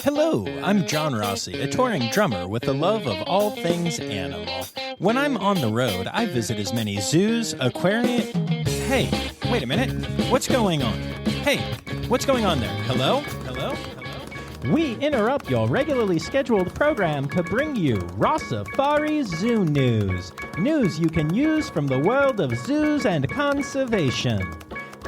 Hello, I'm John Rossi, a touring drummer with the love of all things animal. When I'm on the road, I visit as many zoos, aquariums... Hey, wait a minute. What's going on? Hey, what's going on there? Hello? Hello? Hello? We interrupt your regularly scheduled program to bring you Rossifari Zoo News. News you can use from the world of zoos and conservation.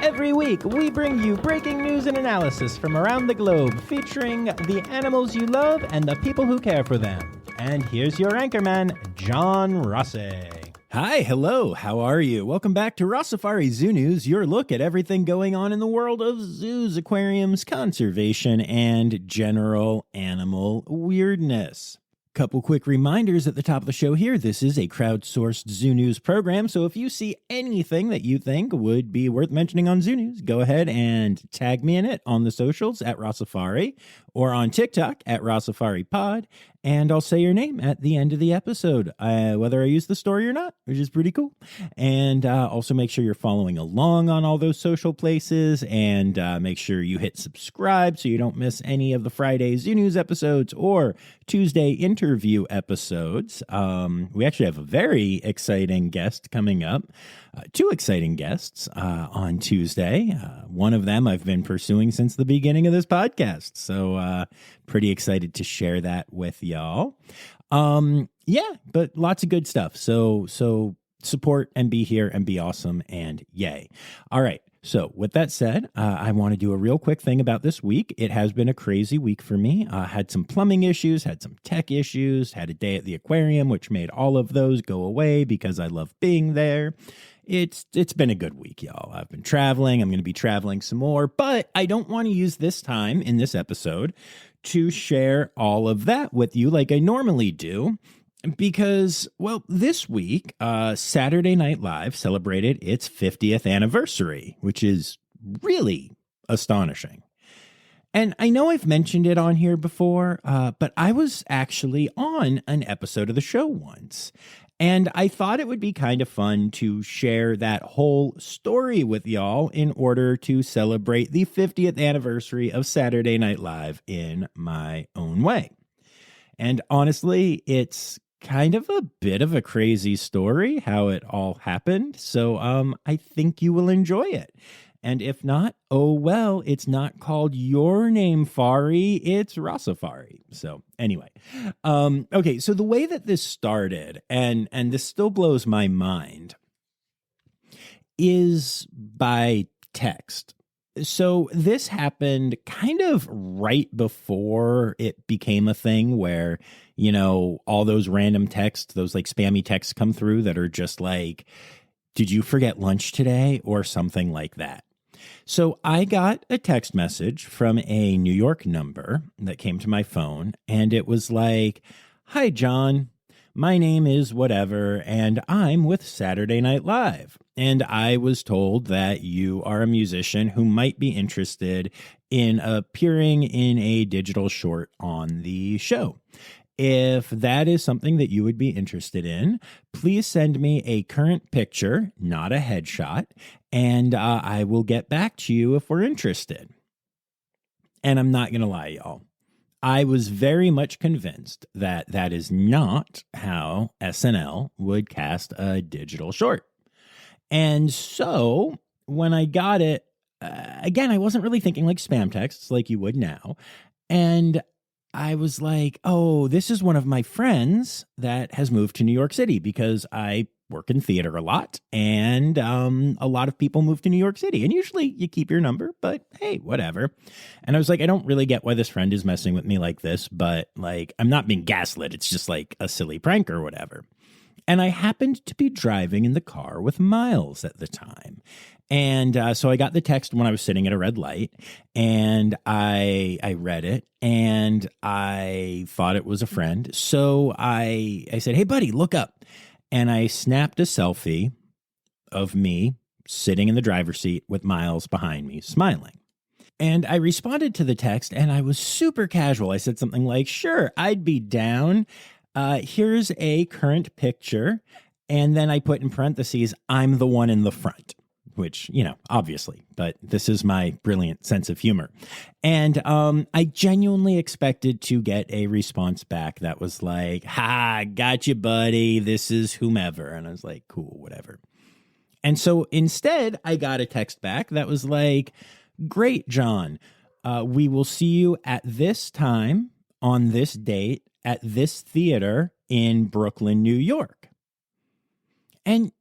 Every week, we bring you breaking news and analysis from around the globe, featuring the animals you love and the people who care for them. And here's your anchorman, John Rossi. Hi, hello, how are you? Welcome back to Rossifari Zoo News, your look at everything going on in the world of zoos, aquariums, conservation, and general animal weirdness. Couple quick reminders at the top of the show here. This is a crowdsourced Zoo News program, so if you see anything that you think would be worth mentioning on Zoo News, go ahead and tag me in it on the socials at Rossifari or on TikTok at Rossifari Pod, and I'll say your name at the end of the episode, whether I use the story or not, which is pretty cool. And also make sure you're following along on all those social places, and make sure you hit subscribe so you don't miss any of the Friday Zoo News episodes or Tuesday interview episodes. We actually have a very exciting guest coming up. Two exciting guests on Tuesday. One of them I've been pursuing since the beginning of this podcast. So pretty excited to share that with y'all. Yeah, but lots of good stuff. So support and be here and be awesome and yay. All right. So with that said, I want to do a real quick thing about this week. It has been a crazy week for me. Had some plumbing issues, had some tech issues, had a day at the aquarium, which made all of those go away because I love being there. It's been a good week, y'all. I've been traveling. I'm going to be traveling some more, but I don't want to use this time in this episode to share all of that with you like I normally do. Because, well, this week, Saturday Night Live celebrated its 50th anniversary, which is really astonishing. And I know I've mentioned it on here before, but I was actually on an episode of the show once. And I thought it would be kind of fun to share that whole story with y'all in order to celebrate the 50th anniversary of Saturday Night Live in my own way. And honestly, it's kind of a bit of a crazy story how it all happened. So I think you will enjoy it. And if not, oh well, it's not called Your Name Fari, it's Rossifari. So anyway, okay, so the way that this started, and this still blows my mind, is by text. So this happened kind of right before it became a thing where, you know, all those random texts, those like spammy texts come through that are just like, did you forget lunch today? Or something like that. So I got a text message from a New York number that came to my phone, and it was like, hi, John. My name is whatever, and I'm with Saturday Night Live. And I was told that you are a musician who might be interested in appearing in a digital short on the show. If that is something that you would be interested in, please send me a current picture, not a headshot, and I will get back to you if we're interested. And I'm not going to lie, y'all. I was very much convinced that that is not how SNL would cast a digital short. And so when I got it, again, I wasn't really thinking like spam texts like you would now. And I was like, oh, this is one of my friends that has moved to New York City because I work in theater a lot, and a lot of people move to New York City, and usually you keep your number, but hey, whatever. And I was like, I don't really get why this friend is messing with me like this, but like, I'm not being gaslit. It's just like a silly prank or whatever. And I happened to be driving in the car with Miles at the time. And so I got the text when I was sitting at a red light, and I read it, and I thought it was a friend. So I said, hey, buddy, look up. And I snapped a selfie of me sitting in the driver's seat with Miles behind me, smiling. And I responded to the text, and I was super casual. I said something like, sure, I'd be down. Here's a current picture. And then I put in parentheses, I'm the one in the front. which, obviously, but this is my brilliant sense of humor. And I genuinely expected to get a response back that was like, "Ha, got you, buddy. This is whomever." And I was like, cool, whatever. And so instead, I got a text back that was like, "Great, John. We will see you at this time on this date at this theater in Brooklyn, New York." And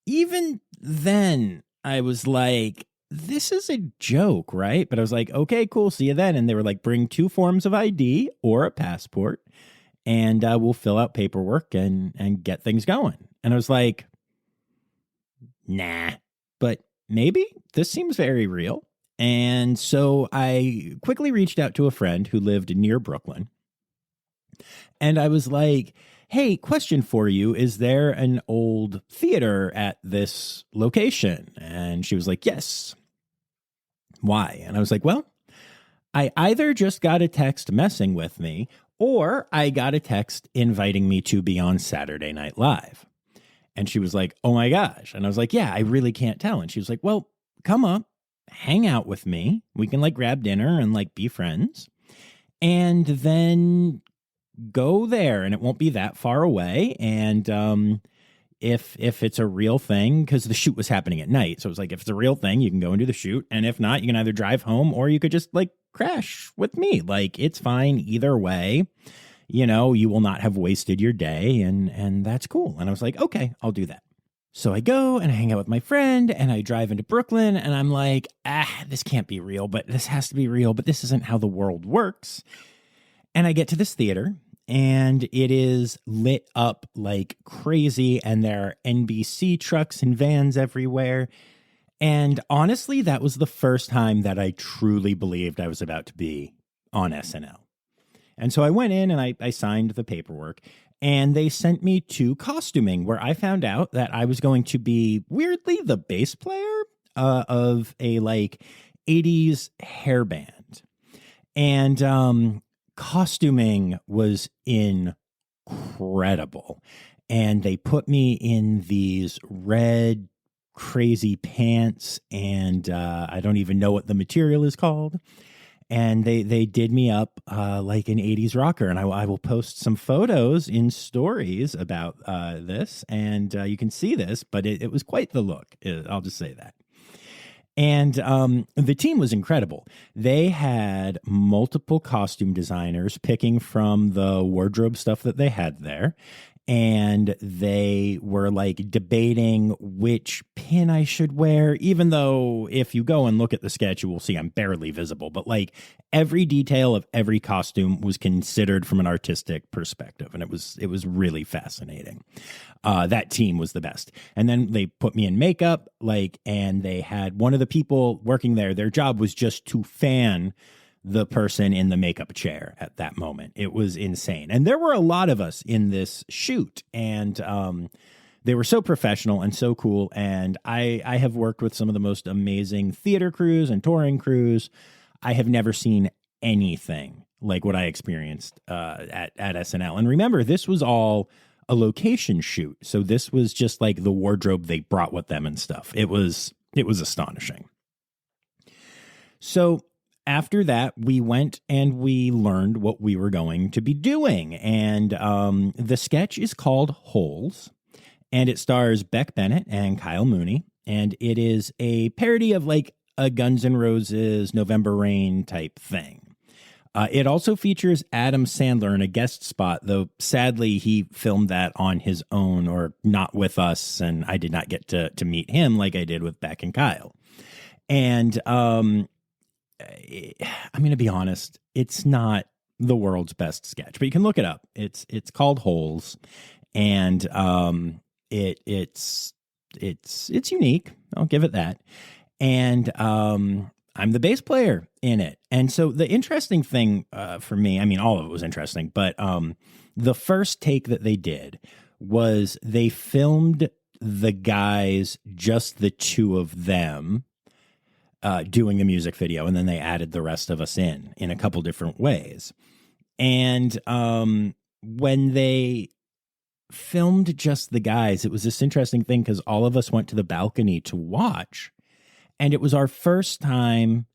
even then, I was like, this is a joke, right? But I was like, okay, cool, see you then. And they were like, bring 2 forms of ID or a passport, and we'll fill out paperwork and get things going. And I was like, nah, but maybe this seems very real. And so I quickly reached out to a friend who lived near Brooklyn. And I was like, "Hey, question for you. Is there an old theater at this location?" And she was like, "Yes." "Why?" And I was like, "Well, I either just got a text messing with me, or I got a text inviting me to be on Saturday Night Live." And she was like, "Oh my gosh." And I was like, "Yeah, I really can't tell." And she was like, "Well, come up, hang out with me. We can like grab dinner and like be friends. And then go there, and it won't be that far away. And if it's a real thing," because the shoot was happening at night. So it was like, if it's a real thing, you can go and do the shoot. And if not, you can either drive home or you could just like crash with me. Like, it's fine either way. You will not have wasted your day, and that's cool. And I was like, okay, I'll do that. So I go and I hang out with my friend, and I drive into Brooklyn, and I'm like, this can't be real, but this has to be real, but this isn't how the world works. And I get to this theater, and it is lit up like crazy, and there are NBC trucks and vans everywhere. And honestly, that was the first time that I truly believed I was about to be on SNL. And so I went in and I signed the paperwork, and they sent me to costuming, where I found out that I was going to be, weirdly, the bass player of a like 80s hair band. And costuming was incredible. And they put me in these red crazy pants, and I don't even know what the material is called. And they did me up like an 80s rocker. And I will post some photos in stories about this. And you can see this, but it was quite the look. I'll just say that. And the team was incredible. They had multiple costume designers picking from the wardrobe stuff that they had there. And they were like debating which pin I should wear, even though if you go and look at the sketch, you will see I'm barely visible. But like every detail of every costume was considered from an artistic perspective. And it was really fascinating. That team was the best. And then they put me in makeup, and they had one of the people working there. Their job was just to fan the person in the makeup chair at that moment. It was insane. And there were a lot of us in this shoot, and they were so professional and so cool. And I have worked with some of the most amazing theater crews and touring crews. I have never seen anything like what I experienced at SNL. And remember, this was all a location shoot. So this was just like the wardrobe they brought with them and stuff. It was astonishing. So after that, we went and we learned what we were going to be doing. And the sketch is called Holes, and it stars Beck Bennett and Kyle Mooney. And it is a parody of like a Guns N' Roses November Rain type thing. It also features Adam Sandler in a guest spot, though sadly he filmed that on his own or not with us, and I did not get to meet him like I did with Beck and Kyle. And I'm going to be honest, it's not the world's best sketch, but you can look it up. It's called Holes, and it's unique. I'll give it that. And I'm the bass player in it. And so the interesting thing for me, I mean, all of it was interesting, but the first take that they did was they filmed the guys, just the two of them, doing the music video, and then they added the rest of us in a couple different ways. And when they filmed just the guys, it was this interesting thing because all of us went to the balcony to watch, And it was our first time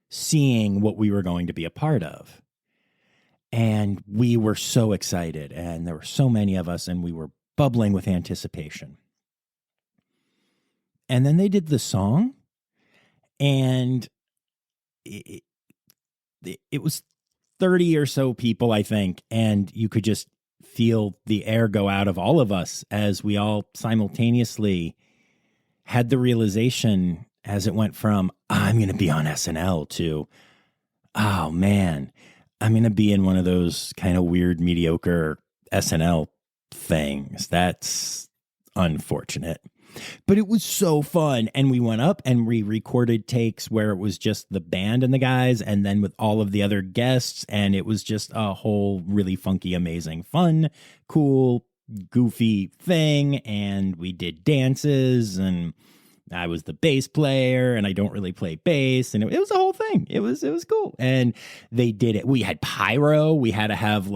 seeing what we were going to be a part of. And we were so excited, and there were so many of us, and we were bubbling with anticipation. And then they did the song, and it was 30 or so people, I think, and you could just feel the air go out of all of us as we all simultaneously had the realization as it went from, I'm going to be on SNL to, oh man, I'm going to be in one of those kind of weird, mediocre SNL things. That's unfortunate. But it was so fun. And we went up and we recorded takes where it was just the band and the guys, and then with all of the other guests. And it was just a whole really funky, amazing, fun, cool, goofy thing. And we did dances, and I was the bass player, and I don't really play bass. And it was a whole thing. It was cool. And they did it. We had pyro. We had to have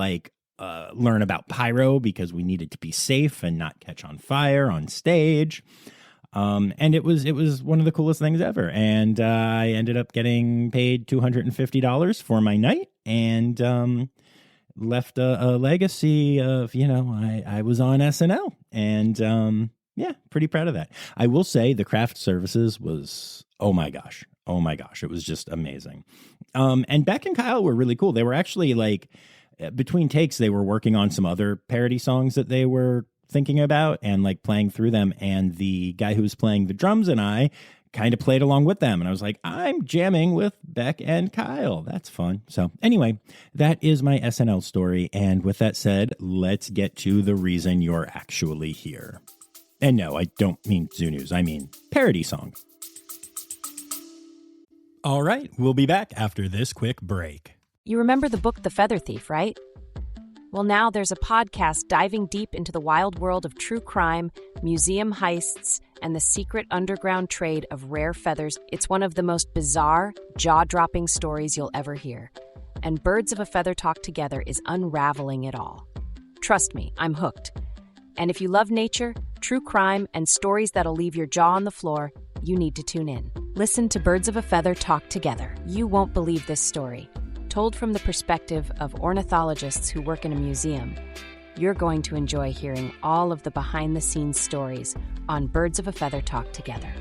learn about pyro because we needed to be safe and not catch on fire on stage. And it was one of the coolest things ever. And I ended up getting paid $250 for my night, and left a legacy of, I was on SNL, and yeah, pretty proud of that. I will say the craft services was, oh my gosh, it was just amazing. And Beck and Kyle were really cool. They were actually between takes, they were working on some other parody songs that they were thinking about and playing through them. And the guy who was playing the drums and I kind of played along with them. And I was like, I'm jamming with Beck and Kyle. That's fun. So anyway, that is my SNL story. And with that said, let's get to the reason you're actually here. And no, I don't mean Zoo News. I mean parody song. All right, we'll be back after this quick break. You remember the book The Feather Thief, right? Well, now there's a podcast diving deep into the wild world of true crime, museum heists, and the secret underground trade of rare feathers. It's one of the most bizarre, jaw-dropping stories you'll ever hear. And Birds of a Feather Talk Together is unraveling it all. Trust me, I'm hooked. And if you love nature, true crime, and stories that'll leave your jaw on the floor, you need to tune in. Listen to Birds of a Feather Talk Together. You won't believe this story. Told from the perspective of ornithologists who work in a museum, you're going to enjoy hearing all of the behind-the-scenes stories on Birds of a Feather Talk Together.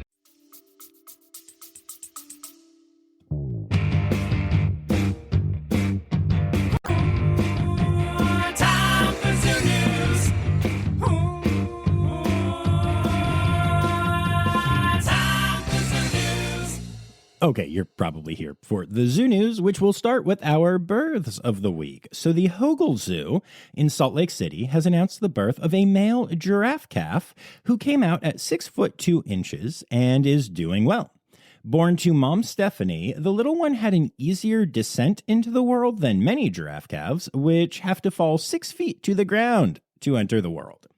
Okay, you're probably here for the Zoo News, which will start with our births of the week. So the Hogle Zoo in Salt Lake City has announced the birth of a male giraffe calf who came out at 6 foot 2 inches and is doing well. Born to mom Stephanie, the little one had an easier descent into the world than many giraffe calves, which have to fall 6 feet to the ground to enter the world.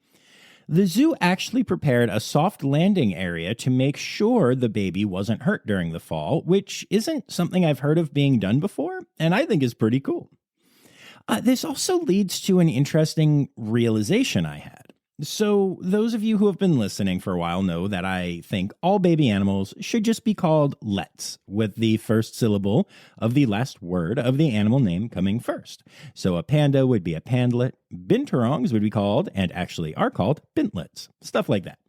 The zoo actually prepared a soft landing area to make sure the baby wasn't hurt during the fall, which isn't something I've heard of being done before, and I think is pretty cool. This also leads to an interesting realization I had. So those of you who have been listening for a while know that I think all baby animals should just be called lets, with the first syllable of the last word of the animal name coming first. So a panda would be a pandlet, binturongs would be called, and actually are called, bintlets, stuff like that.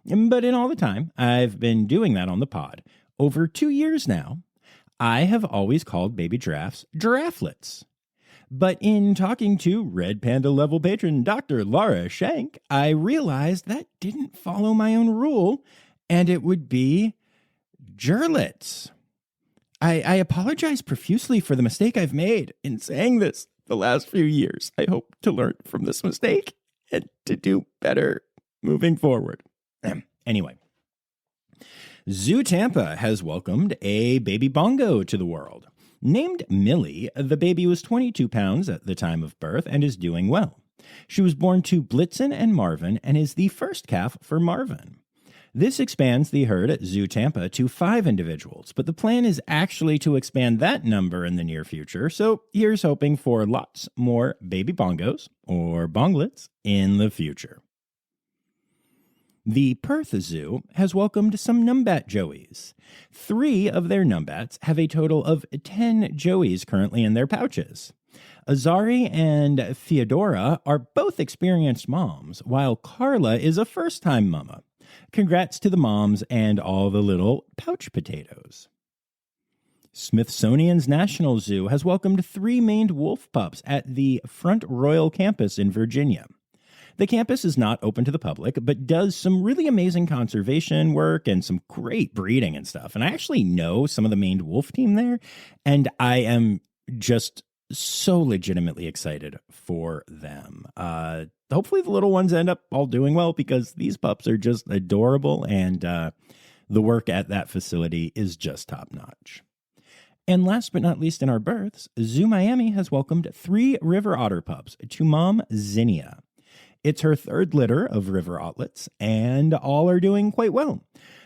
But in all the time I've been doing that on the pod, over 2 years now, I have always called baby giraffes giraffelets. But in talking to Red Panda level patron Dr. Laura Shank, I realized that didn't follow my own rule, and it would be Jurlets. I apologize profusely for the mistake I've made in saying this the last few years. I hope to learn from this mistake and to do better moving forward. Anyway, Zoo Tampa has welcomed a baby bongo to the world. Named Millie, the baby was 22 pounds at the time of birth and is doing well. She was born to Blitzen and Marvin and is the first calf for Marvin. This expands the herd at Zoo Tampa to 5 individuals, but the plan is actually to expand that number in the near future, so here's hoping for lots more baby bongos, or bonglets, in the future. The Perth Zoo has welcomed some numbat joeys. 3 of their numbats have a total of 10 joeys currently in their pouches. Azari and Theodora are both experienced moms, while Carla is a first-time mama. Congrats to the moms and all the little pouch potatoes. Smithsonian's National Zoo has welcomed 3 maned wolf pups at the Front Royal campus in Virginia. The campus is not open to the public, but does some really amazing conservation work and some great breeding and stuff. And I actually know some of the maned wolf team there, and I am just so legitimately excited for them. Hopefully the little ones end up all doing well, because these pups are just adorable, and the work at that facility is just top-notch. And last but not least in our berths, Zoo Miami has welcomed 3 river otter pups to mom Zinnia. It's her 3rd litter of river ottlets, and all are doing quite well.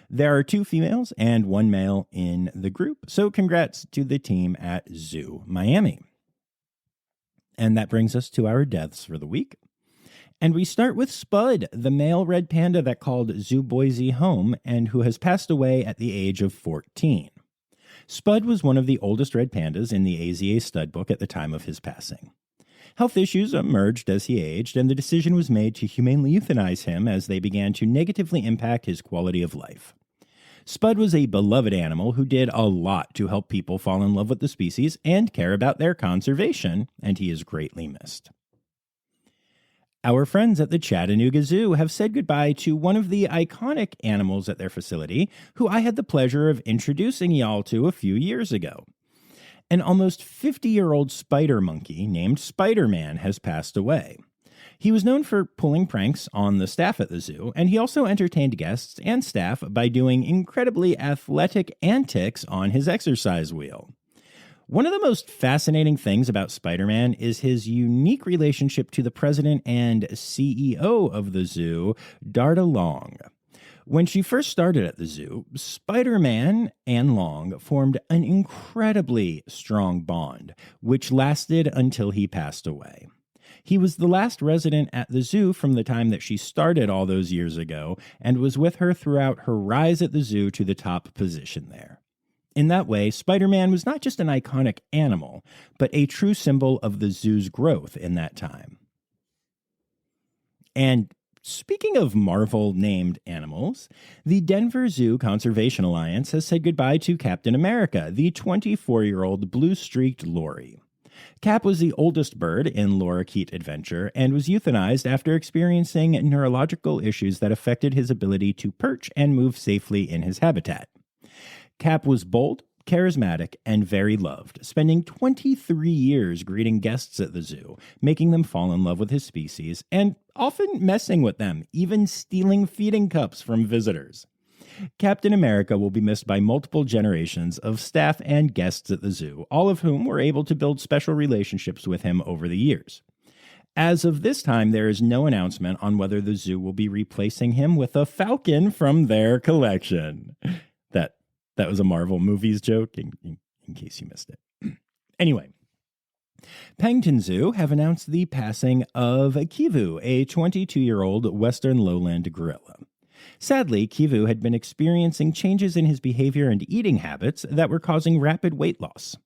There are 2 females and 1 male in the group, so congrats to the team at Zoo Miami. And that brings us to our deaths for the week. And we start with Spud, the male red panda that called Zoo Boise home and who has passed away at the age of 14. Spud was one of the oldest red pandas in the AZA stud book at the time of his passing. Health issues emerged as he aged, and the decision was made to humanely euthanize him as they began to negatively impact his quality of life. Spud was a beloved animal who did a lot to help people fall in love with the species and care about their conservation, and he is greatly missed. Our friends at the Chattanooga Zoo have said goodbye to one of the iconic animals at their facility, who I had the pleasure of introducing y'all to a few years ago. An almost 50-year-old spider monkey named Spider-Man has passed away. He was known for pulling pranks on the staff at the zoo, and he also entertained guests and staff by doing incredibly athletic antics on his exercise wheel. One of the most fascinating things about Spider-Man is his unique relationship to the president and CEO of the zoo, Darda Long. When she first started at the zoo, Spider-Man and Long formed an incredibly strong bond, which lasted until he passed away. He was the last resident at the zoo from the time that she started all those years ago, and was with her throughout her rise at the zoo to the top position there. In that way, Spider-Man was not just an iconic animal, but a true symbol of the zoo's growth in that time. And speaking of Marvel-named animals, the Denver Zoo Conservation Alliance has said goodbye to Captain America, the 24-year-old blue-streaked lory. Cap was the oldest bird in Lorikeet Adventure and was euthanized after experiencing neurological issues that affected his ability to perch and move safely in his habitat. Cap was bold, charismatic, and very loved, spending 23 years greeting guests at the zoo, making them fall in love with his species, and often messing with them, even stealing feeding cups from visitors. Captain America will be missed by multiple generations of staff and guests at the zoo, all of whom were able to build special relationships with him over the years. As of this time, there is no announcement on whether the zoo will be replacing him with a falcon from their collection. That was a Marvel movies joke, in case you missed it. Anyway, Paignton Zoo have announced the passing of Kivu, a 22-year-old western lowland gorilla. Sadly, Kivu had been experiencing changes in his behavior and eating habits that were causing rapid weight loss.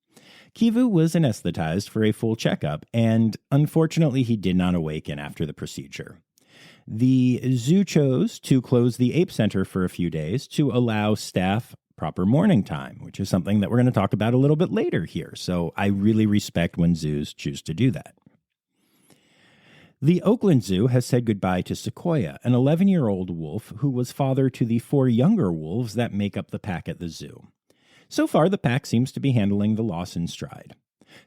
Kivu was anesthetized for a full checkup, and unfortunately he did not awaken after the procedure. The zoo chose to close the ape center for a few days to allow staff proper morning time, which is something that we're going to talk about a little bit later here. So I really respect when zoos choose to do that. The Oakland Zoo has said goodbye to Sequoia, an 11-year-old wolf who was father to the 4 younger wolves that make up the pack at the zoo. So far, the pack seems to be handling the loss in stride.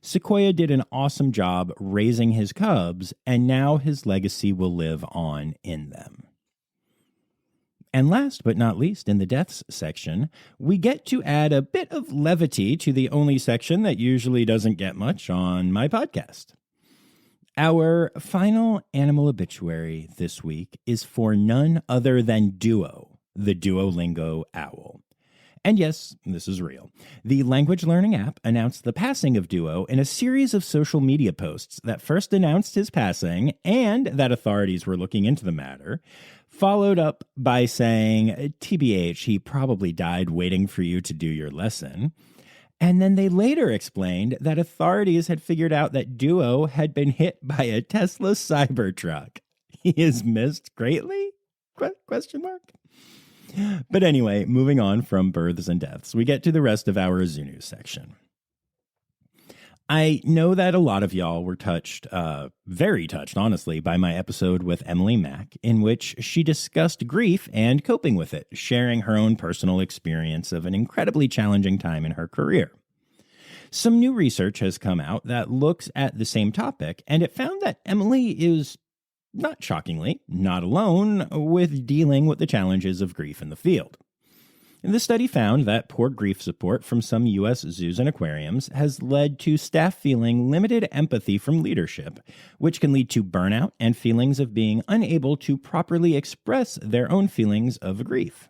Sequoia did an awesome job raising his cubs, and now his legacy will live on in them. And last but not least, in the deaths section, we get to add a bit of levity to the only section that usually doesn't get much on my podcast. Our final animal obituary this week is for none other than Duo, the Duolingo owl. And yes, this is real. The language learning app announced the passing of Duo in a series of social media posts that first announced his passing and that authorities were looking into the matter, followed up by saying, TBH, he probably died waiting for you to do your lesson. And then they later explained that authorities had figured out that Duo had been hit by a Tesla Cybertruck. He is missed greatly? Question mark. But anyway, moving on from births and deaths, we get to the rest of our Zoo News section. I know that a lot of y'all were touched, very touched, honestly, by my episode with Emily Mack, in which she discussed grief and coping with it, sharing her own personal experience of an incredibly challenging time in her career. Some new research has come out that looks at the same topic, and it found that Emily is, not shockingly, not alone with dealing with the challenges of grief in the field. The study found that poor grief support from some U.S. zoos and aquariums has led to staff feeling limited empathy from leadership, which can lead to burnout and feelings of being unable to properly express their own feelings of grief.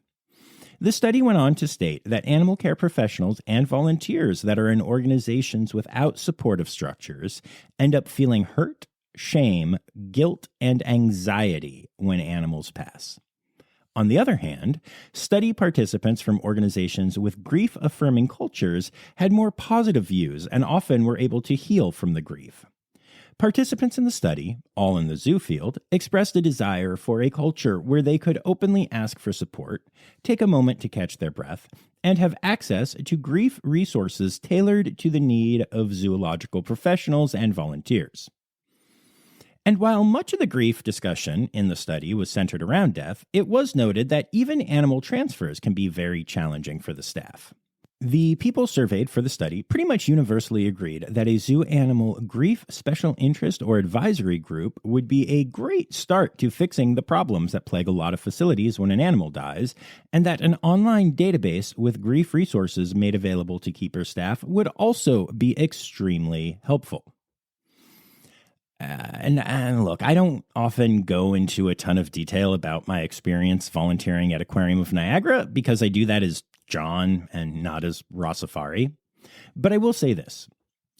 The study went on to state that animal care professionals and volunteers that are in organizations without supportive structures end up feeling hurt, shame, guilt, and anxiety when animals pass. On the other hand, study participants from organizations with grief-affirming cultures had more positive views and often were able to heal from the grief. Participants in the study, all in the zoo field, expressed a desire for a culture where they could openly ask for support, take a moment to catch their breath, and have access to grief resources tailored to the need of zoological professionals and volunteers. And while much of the grief discussion in the study was centered around death, it was noted that even animal transfers can be very challenging for the staff. The people surveyed for the study pretty much universally agreed that a zoo animal grief special interest or advisory group would be a great start to fixing the problems that plague a lot of facilities when an animal dies, and that an online database with grief resources made available to keeper staff would also be extremely helpful. And look, I don't often go into a ton of detail about my experience volunteering at Aquarium of Niagara because I do that as John and not as Rossifari. But I will say this.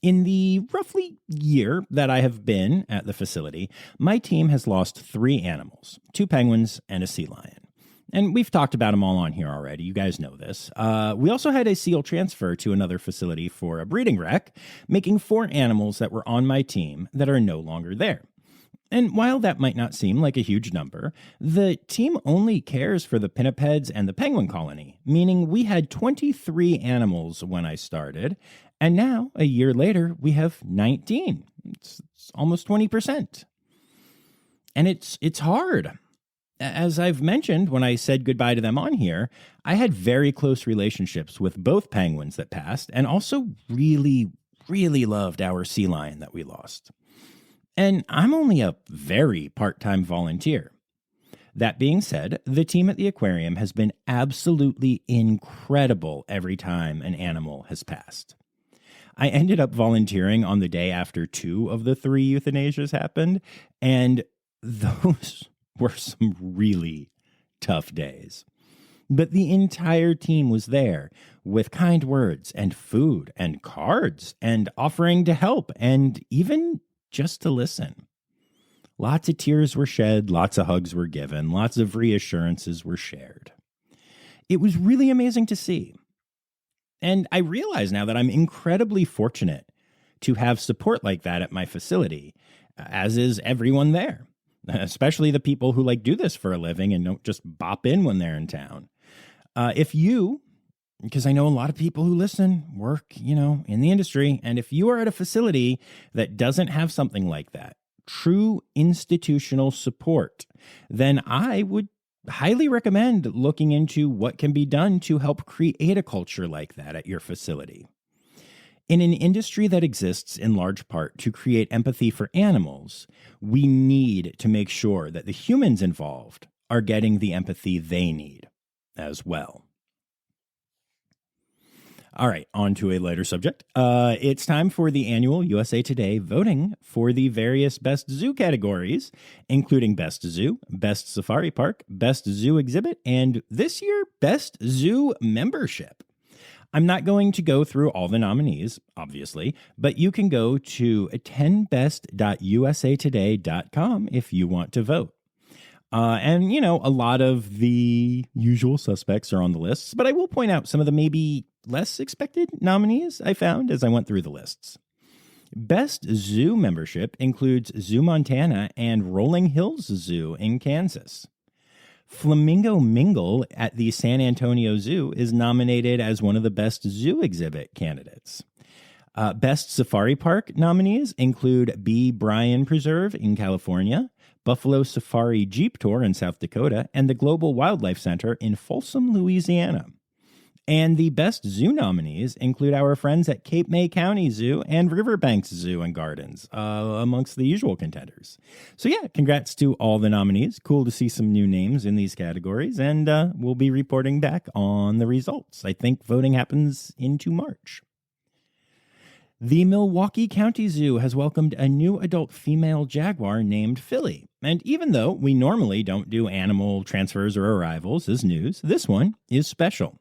In the roughly year that I have been at the facility, my team has lost 3 animals, 2 penguins and a sea lion. And we've talked about them all on here already. You guys know this. We also had a seal transfer to another facility for a breeding wreck, making 4 animals that were on my team that are no longer there. And while that might not seem like a huge number, the team only cares for the pinnipeds and the penguin colony, meaning we had 23 animals when I started, and now, a year later, we have 19. It's almost 20%. And it's hard. As I've mentioned when I said goodbye to them on here, I had very close relationships with both penguins that passed and also really, really loved our sea lion that we lost. And I'm only a very part-time volunteer. That being said, the team at the aquarium has been absolutely incredible every time an animal has passed. I ended up volunteering on the day after 2 of the 3 euthanasias happened, and those were some really tough days. But the entire team was there with kind words and food and cards and offering to help and even just to listen. Lots of tears were shed, lots of hugs were given, lots of reassurances were shared. It was really amazing to see. And I realize now that I'm incredibly fortunate to have support like that at my facility, as is everyone there. Especially the people who do this for a living and don't just bop in when they're in town. Because I know a lot of people who listen work, in the industry. And if you are at a facility that doesn't have something like that, true institutional support, then I would highly recommend looking into what can be done to help create a culture like that at your facility. In an industry that exists in large part to create empathy for animals, we need to make sure that the humans involved are getting the empathy they need as well. All right, on to a lighter subject. It's time for the annual USA Today voting for the various Best Zoo categories, including Best Zoo, Best Safari Park, Best Zoo Exhibit, and this year, Best Zoo Membership. I'm not going to go through all the nominees, obviously, but you can go to 10best.usatoday.com if you want to vote. And, you know, a lot of the usual suspects are on the lists, but I will point out some of the maybe less expected nominees I found as I went through the lists. Best Zoo Membership includes Zoo Montana and Rolling Hills Zoo in Kansas. Flamingo Mingle at the San Antonio Zoo is nominated as one of the Best Zoo Exhibit candidates. Best Safari Park nominees include B. Bryan Preserve in California, Buffalo Safari Jeep Tour in South Dakota, and the Global Wildlife Center in Folsom, Louisiana. And the Best Zoo nominees include our friends at Cape May County Zoo and Riverbanks Zoo and Gardens, amongst the usual contenders. So yeah, congrats to all the nominees. Cool to see some new names in these categories, and we'll be reporting back on the results. I think voting happens into March. The Milwaukee County Zoo has welcomed a new adult female jaguar named Philly. And even though we normally don't do animal transfers or arrivals as news, this one is special.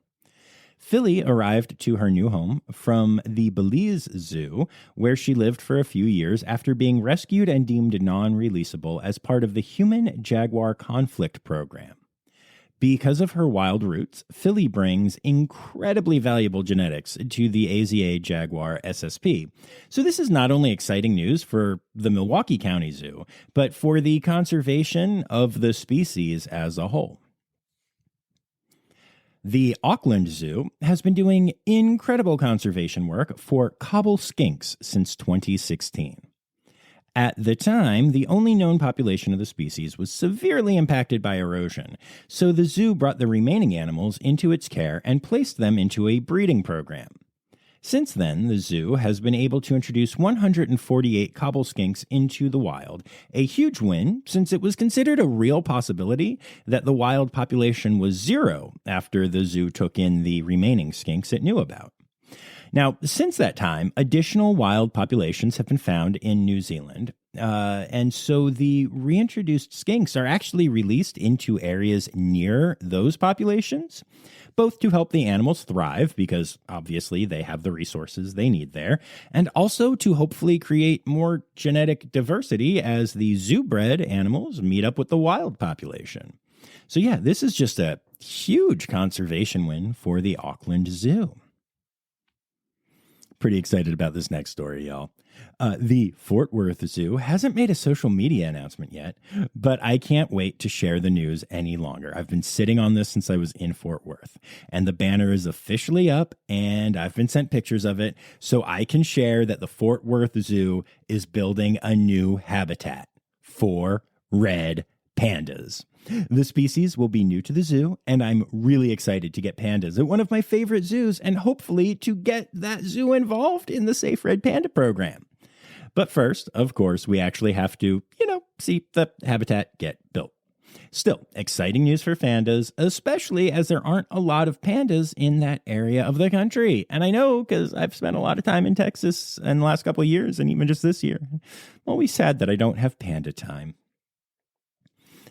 Philly arrived to her new home from the Belize Zoo, where she lived for a few years after being rescued and deemed non-releasable as part of the Human-Jaguar Conflict Program. Because of her wild roots, Philly brings incredibly valuable genetics to the AZA Jaguar SSP. So this is not only exciting news for the Milwaukee County Zoo, but for the conservation of the species as a whole. The Auckland Zoo has been doing incredible conservation work for cobble skinks since 2016. At the time, the only known population of the species was severely impacted by erosion, so the zoo brought the remaining animals into its care and placed them into a breeding program. Since then, the zoo has been able to introduce 148 cobble skinks into the wild, a huge win since it was considered a real possibility that the wild population was zero after the zoo took in the remaining skinks it knew about. Now, since that time, additional wild populations have been found in New Zealand, and so the reintroduced skinks are actually released into areas near those populations, both to help the animals thrive, because obviously they have the resources they need there, and also to hopefully create more genetic diversity as the zoo-bred animals meet up with the wild population. So yeah, this is just a huge conservation win for the Auckland Zoo. Pretty excited about this next story, y'all. The Fort Worth Zoo hasn't made a social media announcement yet, but I can't wait to share the news any longer. I've been sitting on this since I was in Fort Worth, and the banner is officially up, and I've been sent pictures of it, so I can share that the Fort Worth Zoo is building a new habitat for red pandas. The species will be new to the zoo, and I'm really excited to get pandas at one of my favorite zoos and hopefully to get that zoo involved in the Safe Red Panda program. But first, of course, we actually have to, see the habitat get built. Still, exciting news for pandas, especially as there aren't a lot of pandas in that area of the country. And I know because I've spent a lot of time in Texas in the last couple of years, and even just this year. I'm always sad that I don't have panda time.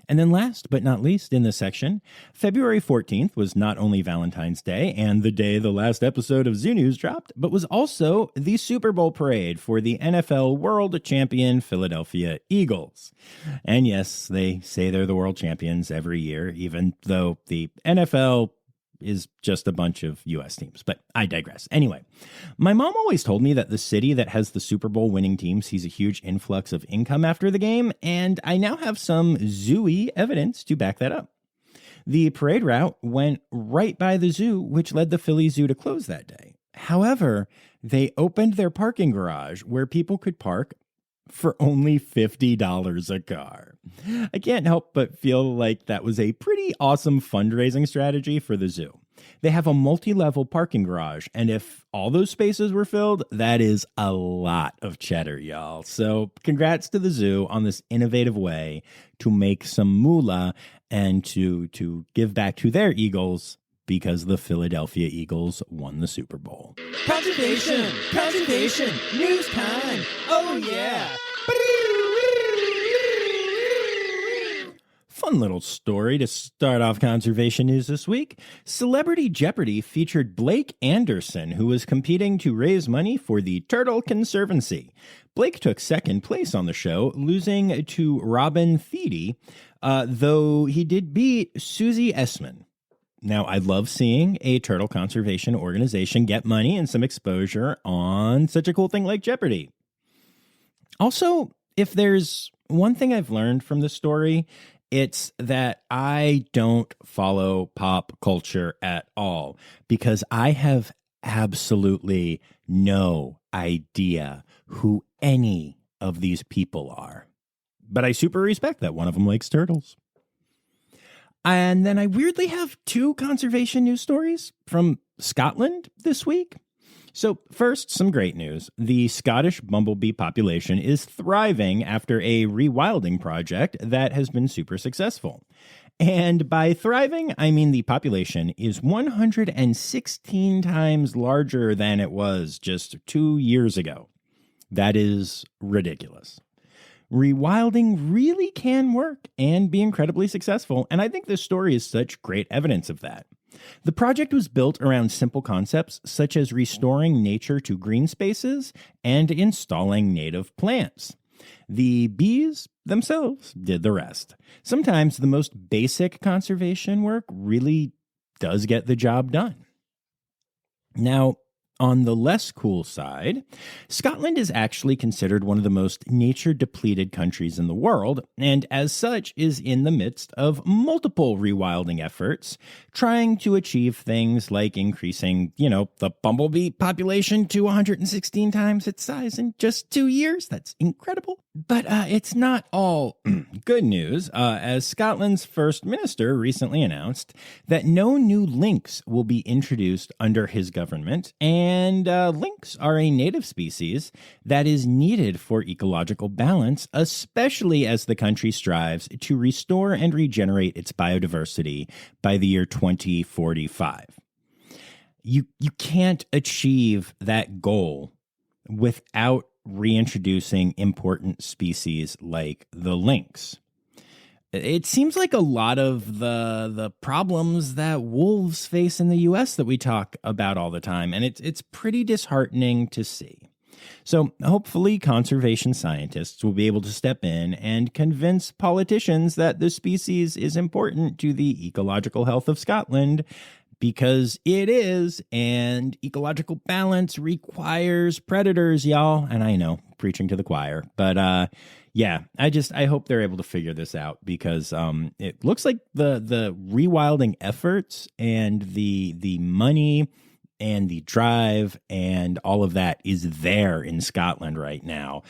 And then last but not least in this section, February 14th was not only Valentine's Day and the day the last episode of Zoo News dropped, but was also the Super Bowl parade for the NFL World Champion Philadelphia Eagles. And yes, they say they're the world champions every year, even though the NFL is just a bunch of U.S. teams, but I digress. Anyway, my mom always told me that the city that has the Super Bowl winning team sees a huge influx of income after the game, and I now have some zoo-y evidence to back that up. The parade route went right by the zoo, which led the Philly Zoo to close that day. However, they opened their parking garage where people could park for only $50 a car. I can't help but feel like that was a pretty awesome fundraising strategy for the zoo. They have a multi-level parking garage, and if all those spaces were filled, that is a lot of cheddar, y'all. So congrats to the zoo on this innovative way to make some moolah and to give back to their Eagles because the Philadelphia Eagles won the Super Bowl. Conservation news time. Oh yeah. Fun little story to start off conservation news this week. Celebrity Jeopardy featured Blake Anderson, who was competing to raise money for the Turtle Conservancy. Blake took second place on the show, losing to Robin Thede, though he did beat Susie Essman. Now, I love seeing a turtle conservation organization get money and some exposure on such a cool thing like Jeopardy. Also, if there's one thing I've learned from this story, it's that I don't follow pop culture at all because I have absolutely no idea who any of these people are. But I super respect that one of them likes turtles. And then I weirdly have two conservation news stories from Scotland this week. So first, some great news. The Scottish bumblebee population is thriving after a rewilding project that has been super successful. And by thriving, I mean the population is 116 times larger than it was just 2 years ago. That is ridiculous. Rewilding really can work and be incredibly successful, and I think this story is such great evidence of that. The project was built around simple concepts such as restoring nature to green spaces and installing native plants. The bees themselves did the rest. Sometimes the most basic conservation work really does get the job done. Now, on the less cool side, Scotland is actually considered one of the most nature-depleted countries in the world, and as such is in the midst of multiple rewilding efforts, trying to achieve things like increasing, the bumblebee population to 116 times its size in just 2 years. That's incredible. But it's not all good news, as Scotland's First Minister recently announced that no new lynx will be introduced under his government, and lynx are a native species that is needed for ecological balance, especially as the country strives to restore and regenerate its biodiversity by the year 2045. You can't achieve that goal without reintroducing important species like the lynx. It seems like a lot of the problems that wolves face in the U.S. that we talk about all the time, and it's pretty disheartening to see. So hopefully conservation scientists will be able to step in and convince politicians that the species is important to the ecological health of Scotland, because it is, and ecological balance requires predators, y'all. And I know, preaching to the choir, but I hope they're able to figure this out, because it looks like the rewilding efforts and the money and the drive and all of that is there in Scotland right now.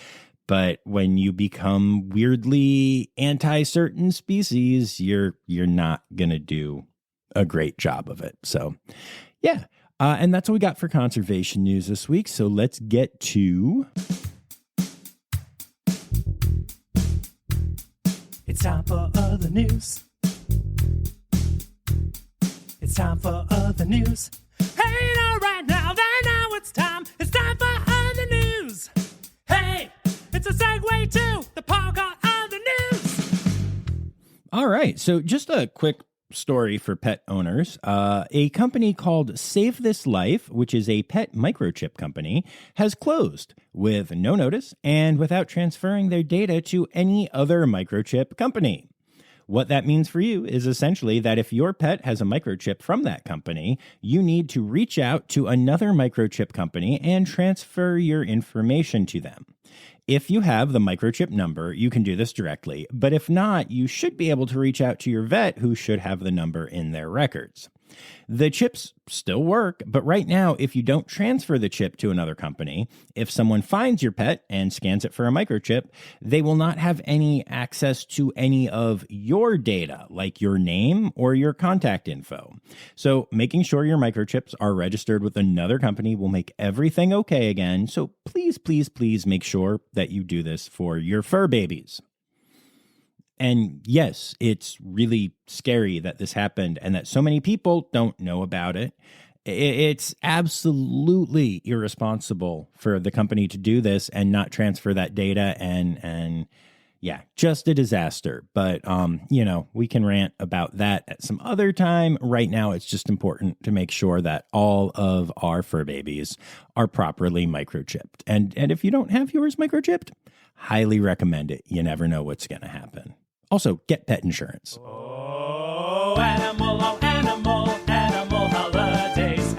But when you become weirdly anti-certain species, you're not gonna do a great job of it. So, yeah. And that's what we got for conservation news this week. So let's get to... It's time for other news. It's time for other news. Hey, now, right now, it's time. It's time for other news. Hey, it's a segue to the part called other news. All right. So just a quick story for pet owners. A company called Save This Life, which is a pet microchip company, has closed with no notice and without transferring their data to any other microchip company. What that means for you is essentially that if your pet has a microchip from that company, you need to reach out to another microchip company and transfer your information to them. If you have the microchip number, you can do this directly, but if not, you should be able to reach out to your vet, who should have the number in their records. The chips still work, but right now, if you don't transfer the chip to another company, if someone finds your pet and scans it for a microchip, they will not have any access to any of your data, like your name or your contact info. So making sure your microchips are registered with another company will make everything okay again. So please, please, please make sure that you do this for your fur babies. And yes, it's really scary that this happened and that so many people don't know about it. It's absolutely irresponsible for the company to do this and not transfer that data, and yeah, just a disaster. But, we can rant about that at some other time. Right now, it's just important to make sure that all of our fur babies are properly microchipped. And if you don't have yours microchipped, highly recommend it. You never know what's going to happen. Also, get pet insurance. Oh, animal holidays.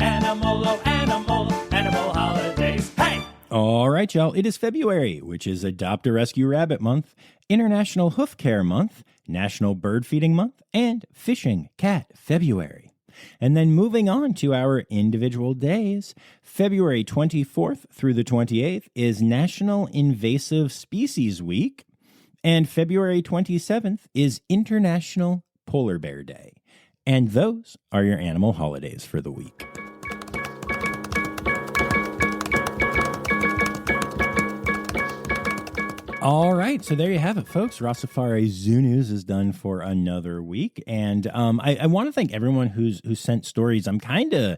Animal holidays. Hey! All right, y'all. It is February, which is Adopt a Rescue Rabbit Month, International Hoof Care Month, National Bird Feeding Month, and Fishing Cat February. And then moving on to our individual days, February 24th through the 28th is National Invasive Species Week, and February 27th is International Polar Bear Day. And those are your animal holidays for the week. All right, so there you have it, folks. Rossifari Zoo News is done for another week, and I want to thank everyone who sent stories. I'm kind of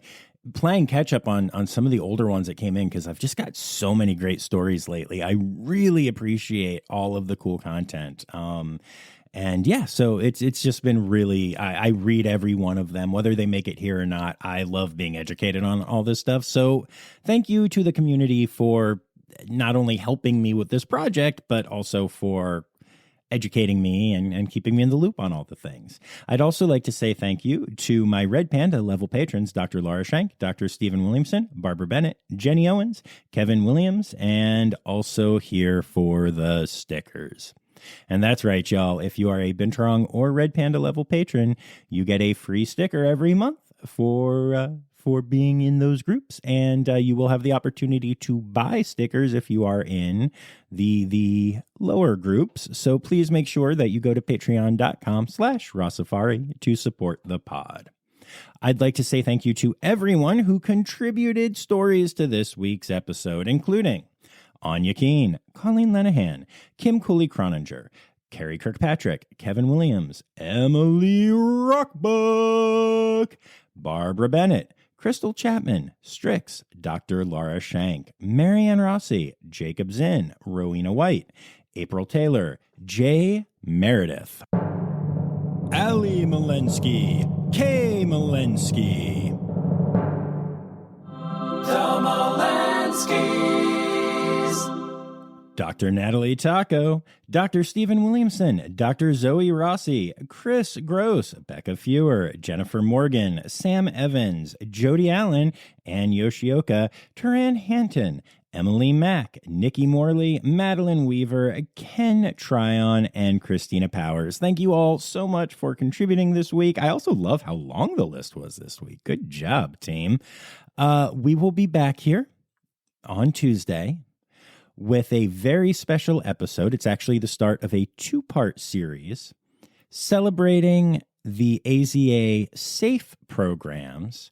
playing catch up on some of the older ones that came in because I've just got so many great stories lately. I really appreciate all of the cool content. And yeah, so it's just been really, I read every one of them, whether they make it here or not. I love being educated on all this stuff. So thank you to the community for not only helping me with this project, but also for educating me and keeping me in the loop on all the things. I'd also like to say thank you to my Red Panda level patrons, Dr. Laura Schenk, Dr. Stephen Williamson, Barbara Bennett, Jenny Owens, Kevin Williams, and also here for the stickers. And that's right, y'all. If you are a Binturong or Red Panda level patron, you get a free sticker every month for being in those groups, and you will have the opportunity to buy stickers if you are in the lower groups. So please make sure that you go to patreon.com/Rossifari to support the pod. I'd like to say thank you to everyone who contributed stories to this week's episode, including Anya Keene, Colleen Lenahan, Kim Cooley-Croninger, Carrie Kirkpatrick, Kevin Williams, Emily Rockbuck, Barbara Bennett, Crystal Chapman, Strix, Dr. Laura Schenk, Marianne Rossi, Jacob Zinn, Rowena White, April Taylor, Jay Meredith, Ali Malensky, Kay Malensky, The Malenskys, Dr. Natalie Taco, Dr. Stephen Williamson, Dr. Zoe Rossi, Chris Gross, Becca Fewer, Jennifer Morgan, Sam Evans, Jody Allen, Ann Yoshioka, Turan Hanton, Emily Mack, Nikki Morley, Madeline Weaver, Ken Tryon, and Christina Powers. Thank you all so much for contributing this week. I also love how long the list was this week. Good job, team. We will be back here on Tuesday with a very special episode. It's actually the start of a 2-part series celebrating the AZA SAFE programs,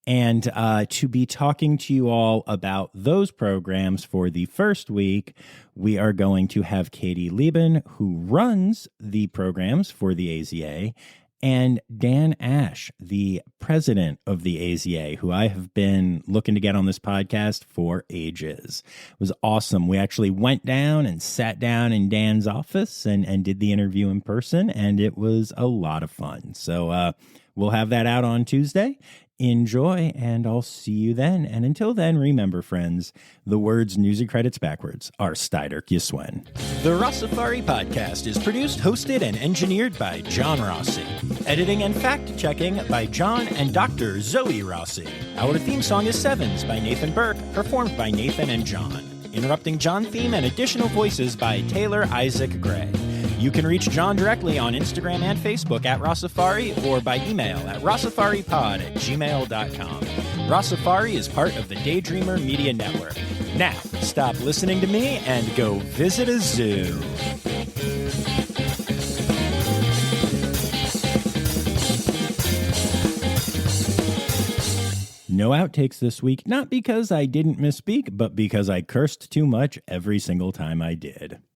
and to be talking to you all about those programs for the first week, we are going to have Katie Lieben, who runs the programs for the AZA, and Dan Ash, the president of the AZA, who I have been looking to get on this podcast for ages. It was awesome. We actually went down and sat down in Dan's office and did the interview in person, and it was a lot of fun. So we'll have that out on Tuesday. Enjoy, and I'll see you then. And until then, remember, friends, the words Newsy Credits backwards are Steiderk Yiswen. The Rossifari podcast is produced, hosted, and engineered by John Rossi. Editing and fact-checking by John and Dr. Zoe Rossi. Our theme song is Sevens by Nathan Burke, performed by Nathan and John. Interrupting John theme and additional voices by Taylor Isaac Gray. You can reach John directly on Instagram and Facebook at Rossifari or by email at rossifaripod@gmail.com. Rossifari is part of the Daydreamer Media Network. Now, stop listening to me and go visit a zoo. No outtakes this week, not because I didn't misspeak, but because I cursed too much every single time I did.